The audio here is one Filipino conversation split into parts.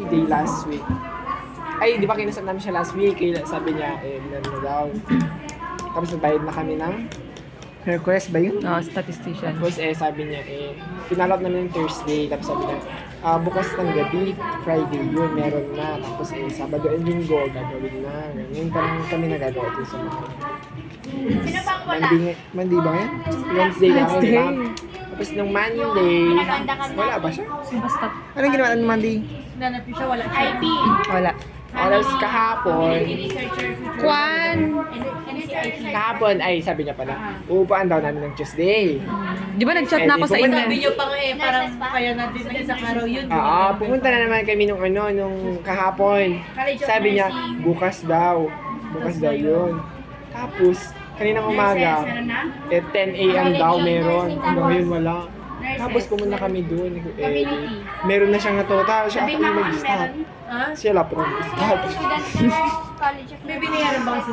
day last week. Ay, di ba kinusap namin siya last week? Sabi niya, na daw. Tapos nagbayad na kami ng request ba yun? Statistician. Tapos sabi niya, pinalap namin yung Thursday. Tapos sabi niya, bukas ng gabi, Friday yun, meron na. Tapos Sabado and Linggo, gagawin na. Ganyan, parang kami nagagawa din sa mga. Sino bang wala? Monday ba yan? Wednesday lang, di ba? Tapos nung Monday, wala ba siya? Basta. Anong ginawa ng Monday? Nanap siya, wala siya. IP. Wala. Oras kahapon, Kwan! kahapon, ay sabi niya pala, uupaan daw namin ng Tuesday. Di ba nag-chat na ako sa inyo? Sabi niyo pa nga parang kaya natin ng isang araw yun. Pumunta na naman kami nung kahapon. Sabi niya, bukas daw yun. Tapos, kaninang umaga, 10 a.m. daw meron. Hanggang ngayon wala. Tapos pumunta kami doon. Meron na siyang natuta. Siya ako yung nag-start. Siya lang po nag-start. May binayaran ba kasi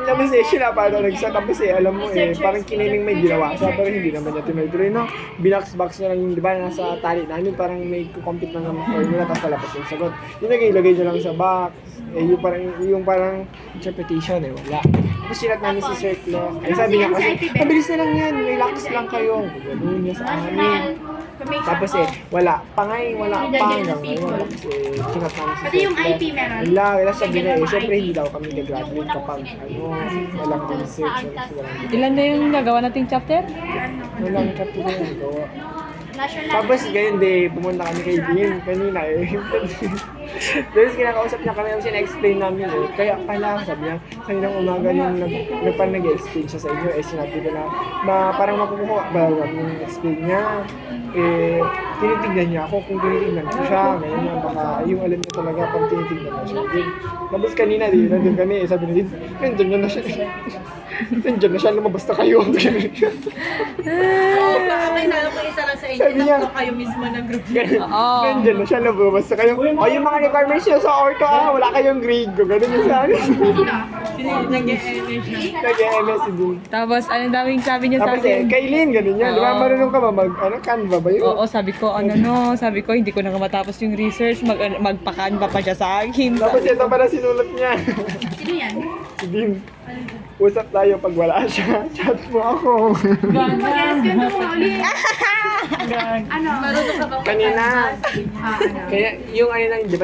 Tapos siya pa daw nag-start. Tapos alam mo parang kiniling may ginawa siya. Pero hindi naman niya tinuloy-tuloy. No? Binax-box niya lang yung, di ba, nasa tali namin. Parang may kukompute lang ng formula. Tapos talapos yung sagot. Yung nag-ilagay niya lang sa box. Yung parang interpretation wala. Tapos sinat namin si Sir Clo. Ay sabi niya kasi, mabilis na lang yan. Relax lang kayo. Ganoon niya sa amin. Tapos wala pa hanggang ngayon. Tapos sinat namin si Sir Pati yung Clo. IP meron? Wala sabi niya syempre hindi daw kami nag-graduate kapag walang research. Ilan na yung nagawa nating chapter? Walang kapag nagawa. National. Tapos ganyan pumunta kami kay Dean kanina Tapos kinakausap niya kami, sina-explain namin Kaya pala, sabi niya, kaninang umaga nung nag-explain siya sa inyo, sinabi ko na parang makukuha ba yung explain niya. Tinitignan niya ako kung tinitignan ko siya. Ngayon niya, baka yung alam niya talaga pag tinitignan na siya. Tapos kanina, nandun kami, sabi niya, nandiyan na siya. Nandiyan na siya, lumabas na kayo. May sana ko isa lang sa inyo. Sabi niya, Tatlo kayo mismo ng group. Nandiyan na siya, lumabas na kayo. Yung mga requirements niya sa orto, wala kayong grade ko. Ganun yung sabi. Nag-e-MS siya. Nag-MS din. Tapos, anong daming sabi niya sa Tapos akin? Kailin, ganun yan. Di ba, marunong ka ba Canva ba yun? Oo, sabi ko, sabi ko, hindi ko na matapos yung research, magpa-Canva pa siya sa akin. Tapos ito pala sinulat niya. Sino yan? Si Dim. Usap tayo pag wala siya. Chat mo ako. Mag-alas ka ito mga ulit. Ano? Marunong ka ba? Kanina. Kaya yung lang, di ba